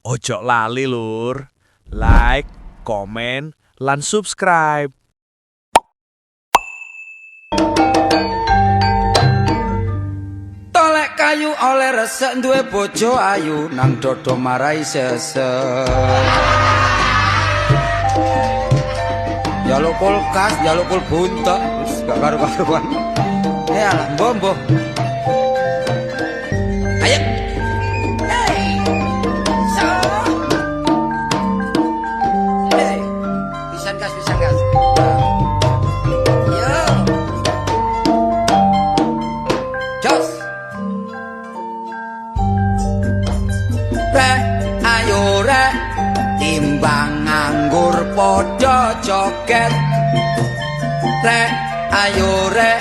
Ojo lali lur, like, komen, lan subscribe. Tolek kayu oleh resek duwe bojo ayu nang dodo marai sesek. Jaluk kulkas, jaluk kul buntek, wis gak karu-karuan. Alah, mbombo. Ayo. Hey. So. Hey. Pisan gas. Yo. Jos. Rek, ayo rek, timbang nganggur podo joget. Rek, ayo rek,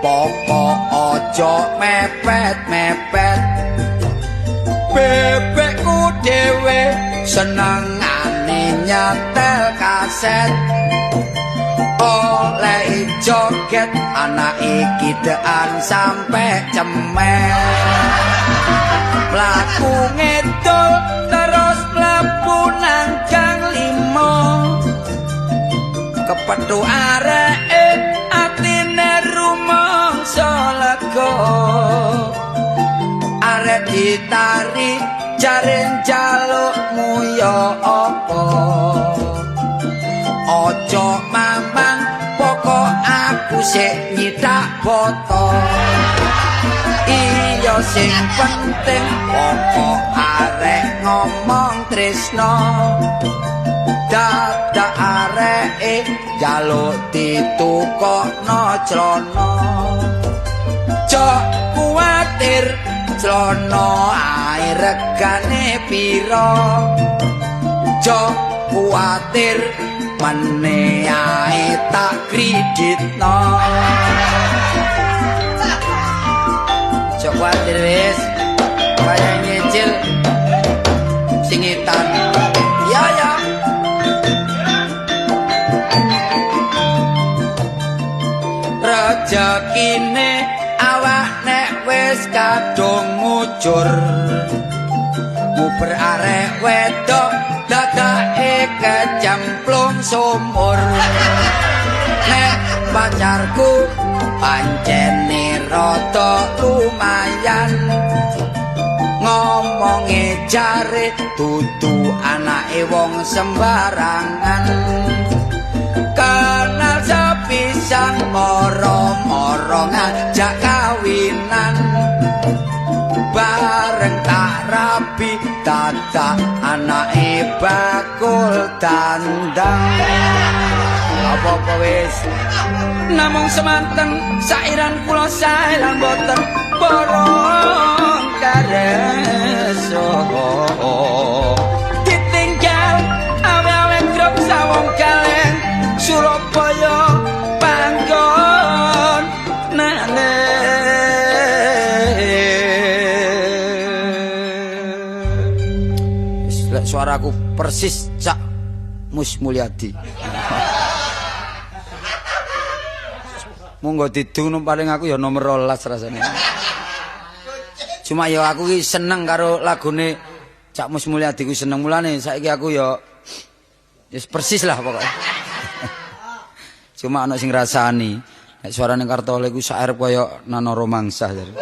pokok ojo mepet-mepet. Bebekku dhewe senengane nyetel kaset. Oleh joget anak iki dean sampe cemen. Mlaku ngedol terus mlebu nang gang 5. Kepethu areke atine rumangsa lega. Arek ditari jaring jalukmu ya apa. Ojo mamang pokok aku sik nyitak foto. Iya sing penting pokok arek ngomong tresno. Dadak areke jaluk ditukokno clana. Jok kuwatir clana ae regane pira. Jok kuwatir mene ae tak kreditno. Jok kuwatir wis kaya nyicil singitan. Ya. Rejekine awak nek wis kadung ngujur. Nguber arek wedok dadake kecemplung sumur. Nek pacarku pancene rada lumayan. Ngomonge jare dudu anake wong sembarangan. Kenal sepisan moro-moro ngajak kawinan. Bareng tak rabi dadak anake bakul dandang. Apa-apa wis namung semanten sairan kula sae lan boten borong kareso. Ditinggal awe-awe grup sawong kaleng Surabaya panggon nane. Lek suaraku persis Cak Mus Mulyadi. Monggo didung paling aku ya nomor 12 rasane. Cuma ya aku ki seneng karo lagune Cak Mus Mulyadi ku seneng mulane saiki aku ya wis persis lah pokoknya. Cuma ana sing rasani nek suarane Kartole ku sair koyo Nano Romangsah jare.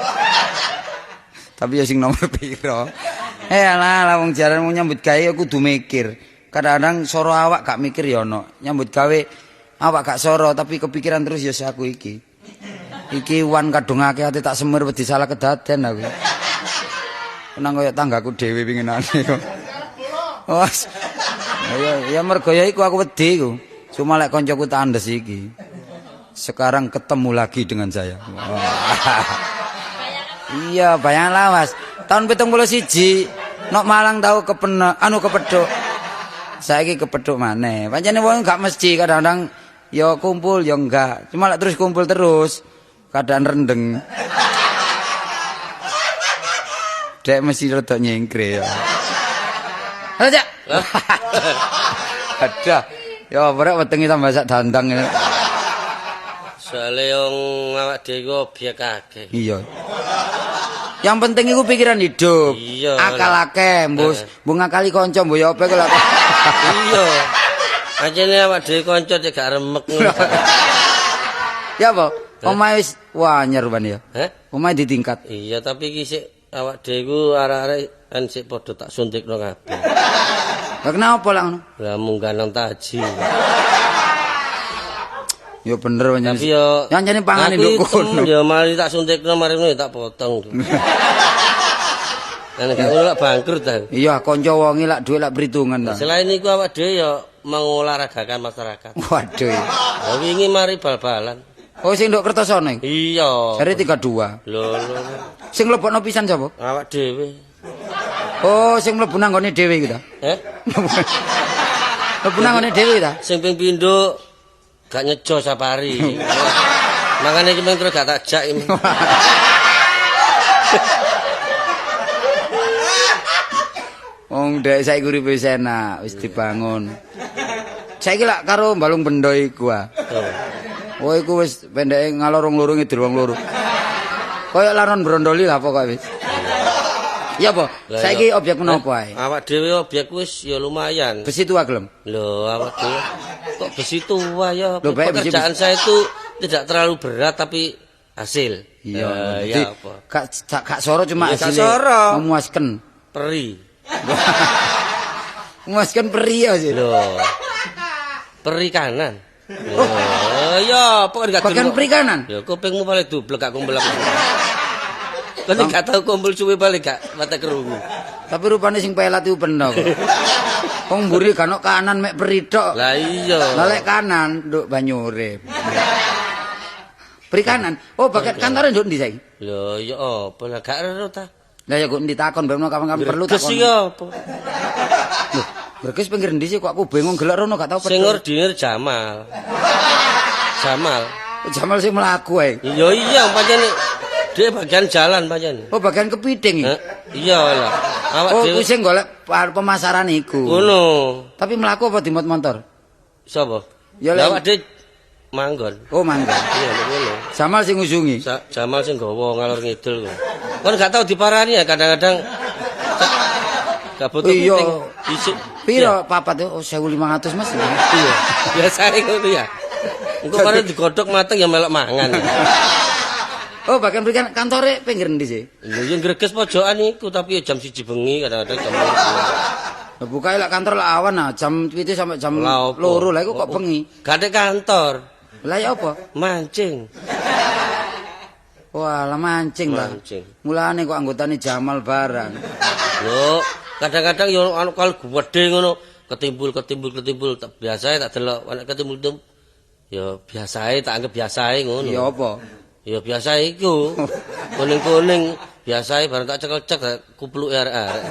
Tapi ya sing nomor piro. Alah wong jaran mau nyambut gawe kudu mikir. Kadang-kadang soro awak gak mikir ya ono. Nyambut gawe awak gak soro tapi kepikiran terus ya aku iki. Iki wan kadungake ati tak semir wedi salah kedaden aku. Nang koyo tanggaku dhewe pinginane kok. Wes. Ya mergo ya iku aku wedi iku. Cuma lek koncoku tak andes iki. Sekarang ketemu lagi dengan saya. Iya, bayanglah Mas. Tahun 71 nok Malang tahu kepedhuk. Saiki kepedhuk maneh. Pancene wong gak mesti kadang-kadang ya kumpul ya enggak. Cuma lek terus kumpul terus keadaan rendeng. Dek mesti rada nyengkre ya. Aja. Ada. Ya barek wetenge tambah sak dandang. Soale wong awak dhewe iku obyek akeh. Iya. Yang penting iku pikiran hidup. Iya. Akal akeh, mbus. Mbok ngakali kanca mbok ya apa iku lak. Iya. Ajene awak dhewe kanca cek gak remek ngono. Ya apa? Omahe wis wanyer ban ya. Heh? Omahe ditingkat. Iya, tapi iki sik awak dhewe iku arek-arek kan sik padha tak suntikno kabeh. Lah kenapa lak ngono? Lah munggah nang taji. Ya bener pancen. Tapi yo yang jane pangane nduk kono. Ya mari tak suntikno mari ngono tak potong. Kan gak ngono lak bangkrut ta. Iya, kanca wonge lak dhuwit lak perhitungan ta. Selain iku awak dhewe yo mengolahragakan masyarakat. Waduh. Lah wingi mari bal-balan. Oh sing nduk Kertosono iki. Iya. Jare 32. Lho. Sing mlebokno pisan sapa? Awak dhewe. Oh, sing mlebu nang gone dhewe iki ta. Heh? Mlebu nang gone dhewe ta. Sing ping pindho gak nyejo sapari. Makane iki terus gak tak jak iki. Wong dek saiki uripe wis enak, wis dibangun. Saiki lak karo balung bendo iku ah. Oh iku wis pendeke ngalorong-lorong ngidul wong loro. Kayak laron brondoli lah pokoke wis. Iya apa? Saiki objek menapa ae? Awak dhewe objek wis ya lumayan. Besi tua gelem. Loh, awak dhewe kok besi tua ya. Loh, baik, Pekerjaan saya itu tidak terlalu berat tapi hasil. Iya, ya apa? Gak soro cuma Iya, gak hasilnya soro. memuaskan. Peri. Memuaskan peri ya sih. Loh. Perikanan. Oh, ya, apa gak Bagian perikanan. Ya, kupingmu paling dublek gak kumpul aku. Kan gak tau kumpul suwe balik gak mata kerungu. Tapi rupane sing pelat iku bener kok. Wong mburi gak ono kanan mek peri tok. Lah iya. Lah lek kanan nduk banyu urip. Perikanan. Oh, bagian kantore nduk ndi saiki? Lho, ya apa lah gak ero ta. Lah ya kok ditakon bemno kapan-kapan perlu Berges takon. ya apa? Loh, berkes pinggir ndi sih kok aku bingung gelek rono gak tau Sing ordinir Jamal. Jamal. Jamal sing mlaku ae. Iya iya pancen dia bagian jalan pancen. Oh, bagian kepiting iki. Iya lah. Awak Oh, dhewe ku sing golek pemasaran iku. ngono. Tapi mlaku apa dimot motor? Sapa? Ya, Lah lek- awak dhewe manggon. Oh, mangga. Iya lho ngono. Jamal sing ngusungi. Jamal sing gawa ngalor ngidul kok. Kon gak tau diparani ya kadang-kadang gak butuh Iya. meeting isuk. Piro papat itu? Oh, 1.500 Mas. Iya. Biasane ngono ya. Engko karo digodhog mateng ya melok mangan. Oh, bahkan berikan kantore pinggir ndi sih? Lho yo greges pojokan iku tapi ya jam 1 bengi kadang-kadang jam 2. Lah bukae lek kantor lek awan nah jam 7 sampai jam Lah, apa? 2 lah iku kok bengi. Gak ada kantor. Lah ya apa? Mancing. Wah, lah mancing lah. Mancing. Mulane kok anggotane Jamal barang. Lho, kadang-kadang yo anu kalau gede ngono, ketimbul. Biasae tak delok anak ketimbul itu. Ya biasae tak anggap biasae ngono. Ya apa? Ya biasa iku. Kuning-kuning biasae bareng tak cekel-cek tak kupluke arek-arek.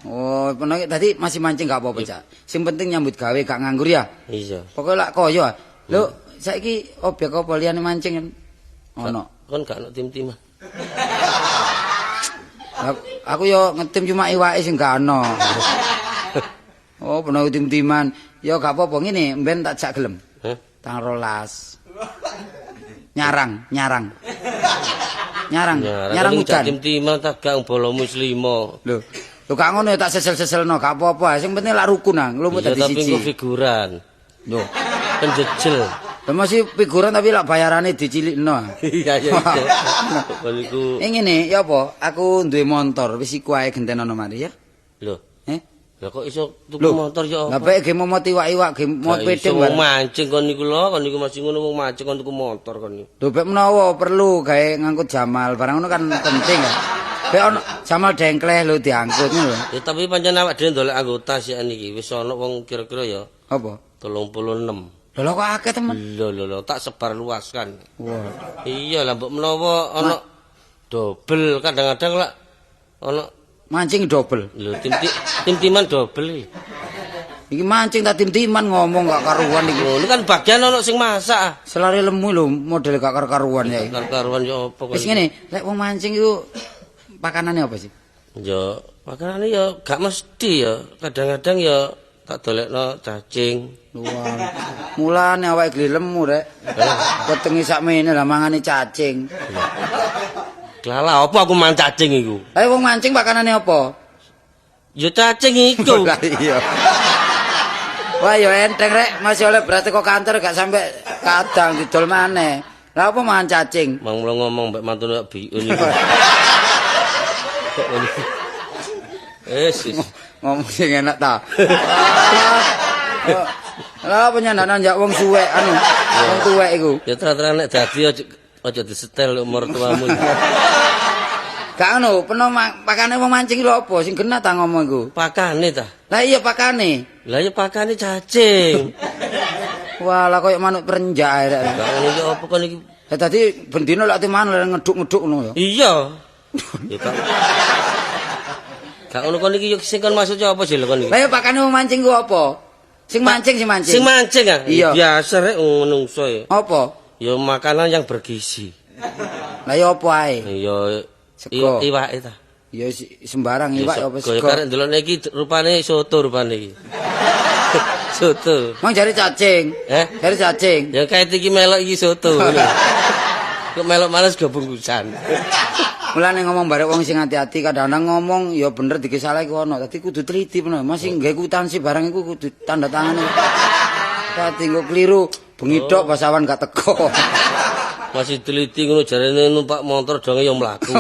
Oh, penake tadi masih mancing gak apa-apa, Cak. Sing penting nyambut gawe gak nganggur ya. Iya. Pokoke lak koyo. Lho, saiki objek apa liyane mancing kan? Ono. Kon gak ono tim-timan. Aku yo ngetim cuma iwake sing gak ono. Oh, penake tim-timan. Ya gak apa-apa ngene, mben tak jak gelem. Hah? Tang 12. Nyarang. Nyarang hujan. Tim-timan tak gak bolo muslimo. Lho gak ngono ya tak sesel-seselno, gak apa-apa. Sing penting lak rukun nang, lu Iya dadi tapi siji. engko figuran. Lho, Penjejel. lha masih figuran tapi lak bayarane dicilikno. Iya iya. Kon iku Ngene ya apa? Aku duwe motor, wis iku ae gentenono mari ya. lho. Eh? Lah kok iso tuku Lho, motor ya Lah apa? pek ge momot iwak-iwak, ge momot pedeng Wong bareng. mancing kon niku lho, kon niku masih ngono wong mancing kon tuku motor kon niku. Lho pek menawa perlu gawe ngangkut Jamal, barang ngono kan penting kan. Pek ono Jamal dengkleh lho diangkut ngono lho. Ya tapi pancen awak dhewe ndolek anggota sik niki wis ana wong kira-kira ya Apa? 36. Lho kok akeh temen. Lho tak sebar luaskan. Wah. Iya lah mbok menawa ana dobel kadang-kadang lak ana Mancing double. lho tim-timan dobel. Iki mancing tak tim-timan ngomong gak karuan iki. Lho ini kan bagian ana sing masak. Selari lemu lho model gak karuan ya. Karuan ya apa Wis ngene, lek wong mancing iku pakanane apa sih? Ya makanane ya gak mesti ya. Kadang-kadang ya tak dolekno cacing. Wah. Mulane awake geli lemu rek. Wetenge sakmene lah mangane cacing. Glalah apa aku mangan cacing iku? Ayo wong mancing pakanane apa? Ya cacing iku. Lah iya. Wah ya enteng rek, masih oleh beras kok kantor gak sampai kadang didol maneh. Lah apa mangan cacing? Mang mulo ngomong mbek mantune biun iku. Ngomong sing enak ta. Lah apa nyandanan jak wong suwek anu, wong tuwek iku. Ya terang-terang nek dadi aja disetel umur tuamu. Gak ngono, peno pakane wong mancing lho apa sing genah ta ngomong iku. Pakane ta? Lah iya pakane. Lah ya pakane cacing. Wah, lah koyo manuk perenjak ae rek. Lah ngene iki apa kon iki? Ya tadi bendino lek timan ngeduk-ngeduk ngono ya. Iya. Ya Kak. Gak ngono kon iki yo sing kon maksudnya apa sih lho kon iki? Lah ya pakane wong mancing ku apa? Sing mancing. Sing mancing ah. Iya. Biasa rek menungso ya. Apa? Ya makanan yang bergizi. Lah ya apa ae? Ya Sego. iwake ta. Ya sembarang iwak apa Kaya sego. karek ndelok iki rupane soto rupane iki. Soto. Mang jare cacing. Jare cacing. Ya kayak iki melok iki soto. Kok melok males go bungkusan. Mulane ngomong barek wong sing hati-hati kadang-kadang ngomong ya bener dikisalah iku ono. Dadi kudu teliti bener. Masih nggae kwitansi barang iku kudu tanda tangan. Dadi engko kliru bengi tok pasawan gak teko. Masih teliti ngono jarene numpak motor donge yo mlaku.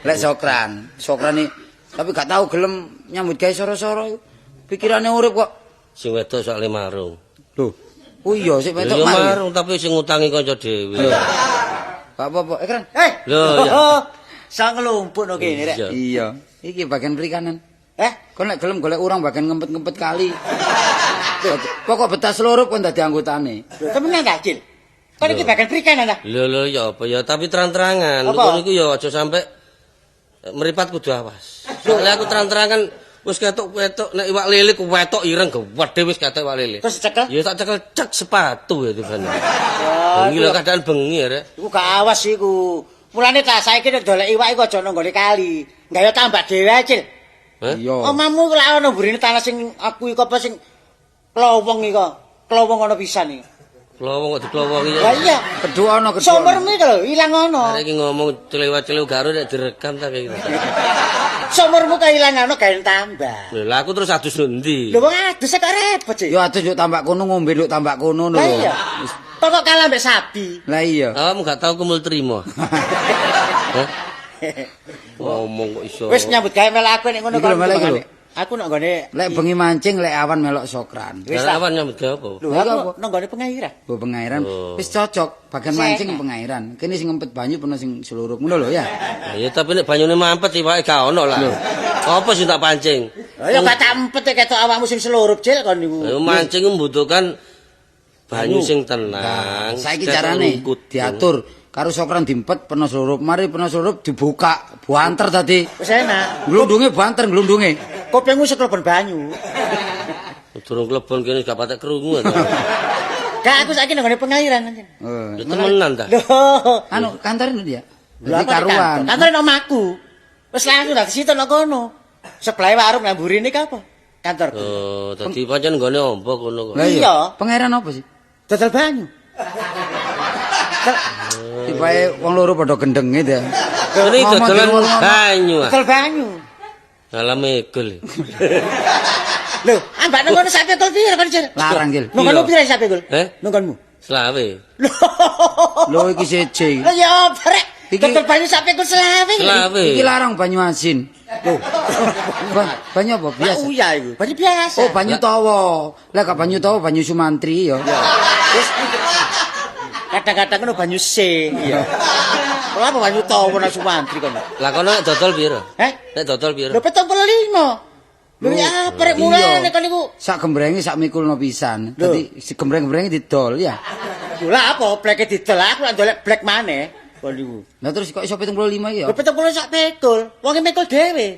Lek Sokran iki tapi gak tahu gelem nyambut gawe soro-soro iku. Pikirane urip kok. Sing wedok sak marung. Lho. Oh iya sik Ya wedok marung. marung tapi sing ngutangi kanca dhewe. Gak apa-apa. Kran. Lho ya. Sang ngelumpuk no kene rek. Iya. Iki bagian perikanan. Eh, Kon nek gelem golek urang bagian ngempet-ngempet kali. Pokok betah seluruh kon dadi anggotane. temenan ta, Cil? Kon iki bagian perikanan ta? Lho ya apa ya tapi terang-terangan. Apa? Kon iku ya aja sampe meripat kudu awas. Soalnya aku terang-terangan wis ketok-ketok nek iwak lele kuwetok ireng gedhe wis ketok iwak lele. Terus cekel? Ya tak cekel cek sepatu ya Tuhan. Bengi lho keadaan bengi ya rek. Iku gak awas iku. Mulane ta saiki nek dolek iwak iku aja nang gone kali. Gawe tambak dhewe, Cil. Hah? Iya. Omamu ku lak ono burine tanah sing aku iku apa sing klowong iku. Klowong ono pisan iki. Klowong kok diklowongi Lah ya. iya. Kedua ono kedua. Sumurmu iku lho ilang ono. Arek iki ngomong celewa-celew garo nek direkam ta kayak gitu. Sumurmu kailang ono gawe tambah. Lho lah aku terus adus ndi? Lho wong adus kok repot, Cil. Yo atus yo tambak kono ngombe nduk tambak kono lho. Lah iya. Pokok kalah mbek sapi. Lah iya. Awakmu gak tau kumul trimo. Hah? Ngomong kok iso. Wis nyambut gawe melok aku nek ngono Iku lho, melok iku lho. Aku nek gone Lek bengi mancing lek awan melok Sokran. Wis tak. Awan nyambut gawe apa? Lho Lah, aku apa? nang gone pengairan. Go pengairan Oh. wis cocok bagian Wis mancing enak. pengairan. Kene sing ngempet banyu peno sing seluruh ngono lho ya. Ya tapi nek banyune mampet iwake gak ono lah. Apa sing tak pancing? Ya gak tak empet ketok awakmu sing selurup Cil kon niku. Ayo mancing membutuhkan banyu sing tenang. Saiki Gas carane rungkut. diatur karo Sokran diempet peno seluruh. Mari peno seluruh dibuka, buanter tadi. Wis enak. Glundunge buanter glundunge. Kopengmu sekelebon banyu. Durung klebon kene gak patek krungu. Gak aku saiki nang gone pengairan. Eh, Ya temenan ta. Loh. anu kantor itu dia. Lho Jadi aku karuan. Kantor nang omahku. Wis langsung dak situ nang kono. Sebelah warung ngamburi iki apa? Kantorku. Oh, dadi pancen nggone ombo kono kok. Lah iya. Iya. Pengairan apa sih? Dodol banyu. Tibae wong loro padha gendeng gitu ya. Kene Ngomong dodolan di luar banyu ah. Dodol banyu. Alah megel. Lho, ambak nang kono sapi tol piro kan, Cil? Larang, Gil. Nang kono piro sapi, Gul? Nang konmu. Selawe. Lho iki siji. Lah ya brek. Iki- Dodol banyu sapi ku selawe. Selawe. Iki larang banyu asin. Banyu apa biasa? Iya iku. Banyu biasa. Oh, banyu tawa. Lah gak banyu tawa, banyu Sumantri ya. Wis kadang-kadang ngono banyu se. Iya. Lha apa banyu tawa nang Sumantri kono? Lah kono nek dodol piro? Heh? Nek dodol piro? Lho 75. Lho ya perek mulane kan niku. Sak gembrenge sak mikulno pisan. Dadi si gembreng-gembrenge didol ya. Lho lah apa bleke didol aku lak ndolek blek maneh. Kon niku. Lah terus kok iso 75 iki ya? Lho 70 sak pikul. Wong mikul dhewe.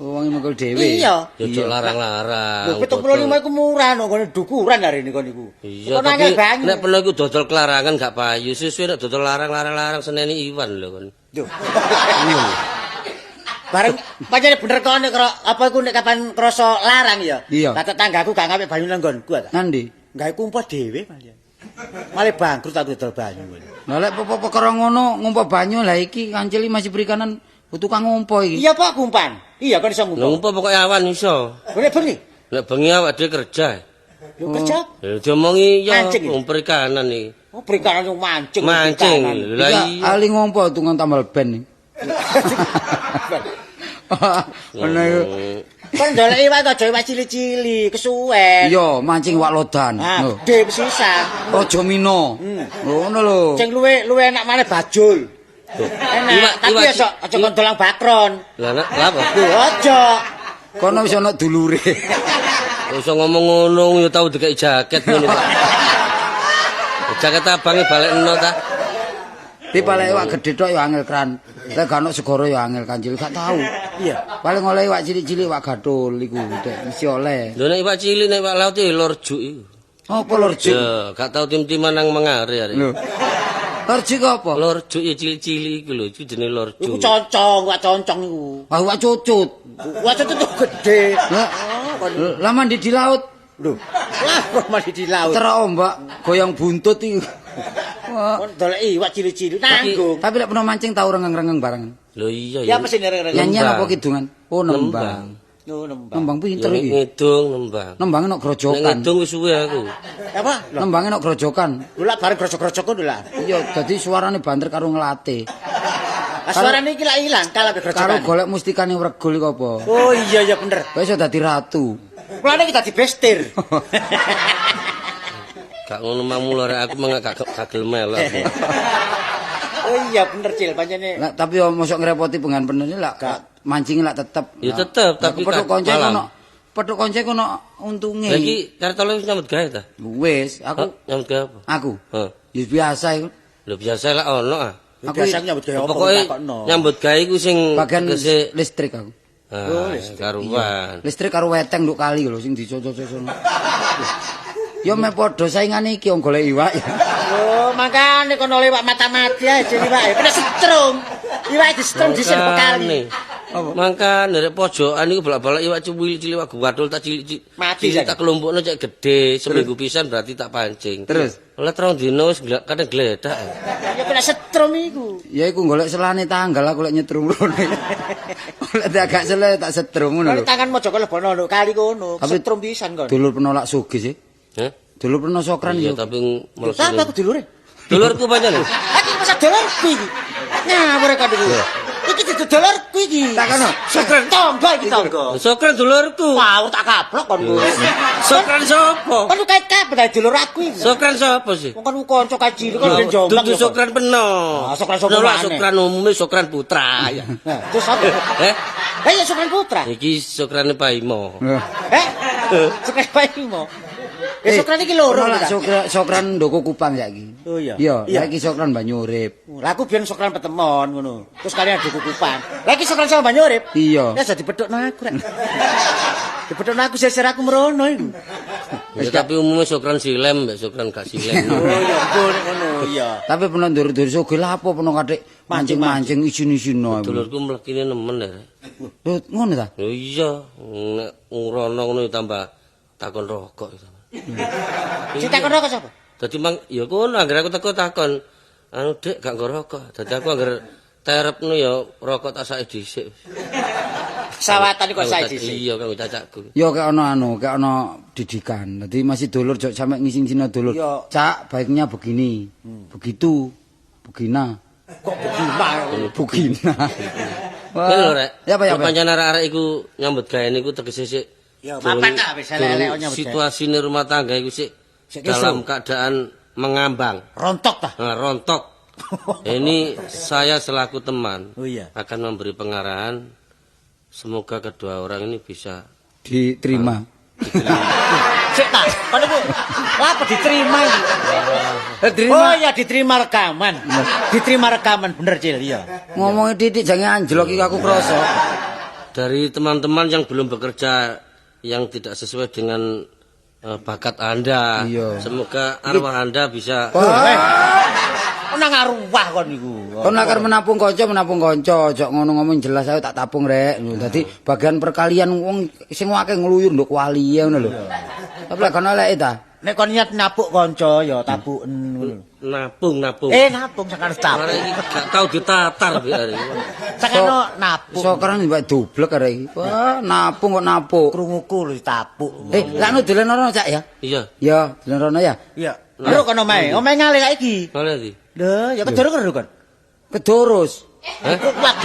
Oh, wong mikul dhewe. Iya. Ya ojo larang-larang. Lho 75 iku murah nang ngene dukuran hari ini kon niku. Iya, Kon angel tapi banyu. nek perlu iku dodol kelarangan gak payu. Suwe nek dodol larang-larang seneni Iwan lho kon. Lho. Bareng pancene bener kok nek apa iku nek kapan krasa larang ya. Iya. Lah tetanggaku gak ngapik banyu nang nggonku ta. Nandi? Gawe kumpul dhewe pancen. Malah bangkrut aku dodol banyu. Lah lek perkara ngono ngumpa banyu lah iki Kancil masih perikanan tukang ngumpa iki. Iya Pak kumpan. Iya kan iso Lho ngumpul. ngumpul pokoke awan iso. Boleh bengi. Nek bengi awak dhewe kerja. Yo kerja. Ya diomongi ya Mancing. perikanan iki. Oh perikanan yang mancing. Mancing. perikanan. Lah Iya, iya. ali ngumpa tukang tambal ban iki. Ono iku. Kan ndolek iwak aja iwak cili-cili, kesuwen. Iya, mancing wak lodan. Ah, Lho. gede pisan. Aja mino. Ngono lho. Sing luwe enak maneh bajul. Enak, tapi aja kon dolang bakron. Lah apa? Lho aja. Kono wis ana dulure. Iso ngomong ngono ya tau dikai jaket ngono. Jaket abange balekno ta. Tapi paling iwak gede tok ya angel kran. Lek gak ono segara ya angel Kancil gak tahu. Iya. Paling oleh iwak cilik-cilik iwak gatul iku dek isi oleh. Lho nek iwak cilik nek iwak laut e lorjuk iku. Apa lorjuk? Ya, gak tau tim-timan nang mengare arek. Lho. Lorjuk apa? Lorjuk ya cilik-cilik iku lho, itu jenenge Iku lorjuk. concong, wak concong iku. Ah iwak cucut. Wak itu tuh gede. Lah, lah mandi di laut. Lho. Lah kok mandi di laut. Tera ombak goyang buntut iku. Wah. Kon dolek iwak cili-cili nanggung. Tapi lek pernah mancing tau rengeng-rengeng bareng. Lho iya Ya mesti ngereng-ngereng. Nyanyian Nembang. apa kidungan? Oh nembang. Lho nembang. Nembang pinter Nek iki. ngidung nembang. Nembangnya nok Nek grojokan. ngidung wis suwe aku. Apa? Lho, Nembangnya nok grojokan. lha bareng grojok-grojok ngono lha. Iya, dadi suarane banter karo nglate. Lah suarane iki lak ilang kalah Karo grojokan. golek mustikane wregul iku apa? Oh iya bener. Kowe iso dadi ratu. Mulane kita dibestir. Gak ngono mamula rek aku mengak gak gelem melok. Oh iya bener Cil pancene. Lah tapi yo mosok ngrepoti pengen bener lah mancing lah tetep. Ya tetep, tapi pedhuk kan konce malam. kono. Pedhuk konce kono untunge. Lah iki kartole wis nyambut gawe ta? Wis, aku Nyambut gawe apa? aku. Heeh. Ya biasa iku. Lho biasa lah ono ah. Aku Biasa nyambut gawe apa Pokoke takokno. nyambut gawe iku sing bagian tegese listrik aku. karuan. Listrik karo weteng nduk kali lho sing dicocok-cocok. Yo me padha saingane iki wong golek iwak ya. Oh, makane kono lewat mata-mati aja iwak. Kena setrum. Iwak disetrum dhisik bekali. Mangkane rek pojokan iku bolak-balik iwak cuwil cilik iwak gadul tak cilik. Mati tak kelompokno cek gede seminggu pisan berarti tak pancing. Terus? Oleh terong dino wis kadang gledak. Ya kena setrum iku. Ya iku golek selane tanggal aku lek nyetrum rene. Lek agak sele tak setrum ngono lho. Tangan mojo kelebono nduk kali kono. Tapi- Setrum pisan kon. Dulur penolak sugih sih. Heh? Dulur pernah sokran Iya yo. tapi Sampe aku dulure. dulurku pancen. Aku masa dolarku iki. Ngawur kok iki. Iki dudu dolarku iki. Tak kono. Sokren tonggo iki tonggo. Sokran dulurku. Ngawur tak kaplok kon ku. Sokran sapa? Kon kait kabeh dari dulur aku iki. Sokran sapa sih? Wong kan kanca kaji kon ben jombang. Dudu sokran peno. Ah, sokran sapa Nolak maneh? sokran umume sokran putra. Ya. Nah, terus apa? Eh, Lah ya sokran putra. iki sokrane Paimo. Eh? Sokran paimo. Ya sokran iki loro. Penolak kita. sokran ndoko kupang saiki. Oh iya. Iya, Iya. saiki sokran banyu urip. Lah aku biyen sokran petemon ngono. Terus kalian adu kukupan. Lah iki sokran sama banyu urip. Iya. Ya jadi pedhokno aku rek. Dipedhokno aku sesir aku merono iku. Ya tapi umumnya sokran silem, mbak sokran gak silem. Oh ya ampun ngono iya. Tapi pernah ndur-ndur sugih lah apa pernah kadek mancing-mancing isin-isin no. Dulurku mlekine nemen ya. Lho ngono ta? Ya iya, nek ngrono ngono tambah takon rokok. Cita kono kok sapa? Dadi mang ya kono anggere aku teko takon, anu Dik gak nggo rokok. Dadi aku anggere terepno ya rokok tak sake dhisik. Sawatan kok sae dhisik. Iya kanggo cacakku. Ya kayak kayak ono didikan. Jadi masih dulur jok sampe ngising-ngising dulur. Iya. Cak, baiknya begini. Begitu. Begina. Kok begimana? Begina. Kan lho rek. Ya apa ya? Pak? Pancen arek-arek iku nyambut gawe niku tegese sik. Ya papat tak wis elek nyambut gawe. Situasine rumah tangga iku sik Sik dalam keadaan mengambang. Rontok ta? Nah, rontok. Ini saya selaku teman Oh iya. akan memberi pengarahan. Semoga kedua orang ini bisa Diterima. Sik ta. Kon iku lha apa diterima iki? Oh iya diterima rekaman. Diterima rekaman bener Cil iya. Ngomongin titik jangan anjlok iki aku kroso. dari teman-teman yang belum bekerja yang tidak sesuai dengan bakat Anda. Iya. Semoga arwah Anda bisa Nang arwah kon niku. Kon akar menapung kanca, ojo ngono ngomong jelas ayo tak tapung rek. Dadi bagian perkalian wong sing akeh ngluyur nduk wali ngono lho. Tapi lek kono eleke ta. Nek kon niat napuk kanca ya tabuken ngono. Napung. Napung sakar tabuk. Arek iki gak tau ditatar Bi arek. Sakano napuk. Sokaran mbak dublek arek iki. Wah, napung kok napuk. Krunguku lho tabuk. Lah nu dolen rono Cak ya? Iya. Ya, dolen rono ya. Iya. Lho kono omahe. Omahe ngale saiki. Ngale iki. Lho, ya kedurung karo kon. Kedurus. Kuat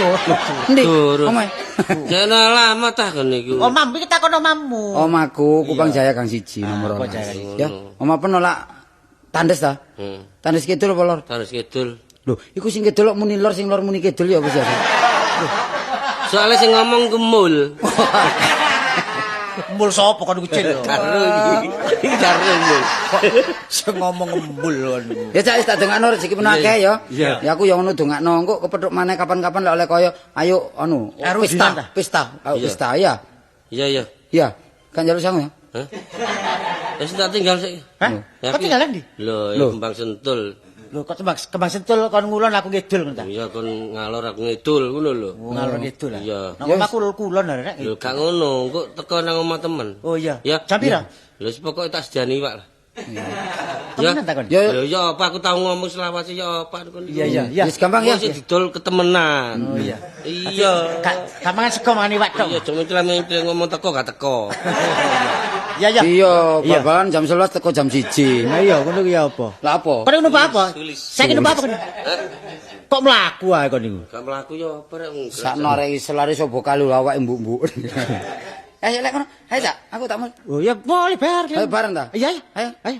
Ndi? Durus. Omae. Jangan lama tah kan niku. Omam iki takon omammu. Omaku Kupang Jaya Gang 1 nomor 2. Kupang Jaya Gang Ya, oma penolak tandes ta? Tandes kidul apa lor? Tandes kidul. Lho, iku sing kidul kok muni lor sing lor muni kidul ya wis ya. Soale sing ngomong kemul. Embul sapa kon kucil lho. Karo iki. Karo mul. Sing ngomong embul kon. Ya Cak wis tak dongakno rezeki peno akeh ya. Iya. Ya aku ya ngono dongakno engko kepethuk maneh kapan-kapan lek oleh kaya ayo anu Karo pesta, dinan ta? pesta, ayo Iya. pesta ya. Iya. Iya, kan jaluk sangu ya. Hah? Wis tak tinggal sik. Hah? Kok tinggalan di? Lho, Lho. Kembang Sentul. Lho kok kembang sentul kon ngulon aku ngidul ngono ta. Iya kon ngalor aku ngidul ngono lho. Ngalor ngidul lah. Iya. Nang omahku kulon arek. Lho gak ngono, engko teko nang omah temen. Oh iya. Ya. Jam pira? Lho pokoke tak sediani iwak lah. Temenan ta kon? Ya Lho ya apa aku tau ngomong selawase ya apa kon. Iya. wis gampang ya. Wis didol ketemenan. Oh iya. Iya. Gampang sego mangan iwak tok. Iya, cuma itu ngomong teko gak teko. Iya iya. Iya, Iya. babalan jam 11 teko jam 1. Nah iya ngono ki ya apa? Lah apa? Kon ngono apa? Saiki numpak apa kon? Kok mlaku ae kon niku? Gak mlaku ya apa rek. Sakno arek iki selare sobo kalu awake mbuk-mbuk. Ayo lek ngono. Ayo Cak, aku tak mau. Oh ya boleh bayar. Ayo bareng ta? Iya iya. Ayo. Ayo.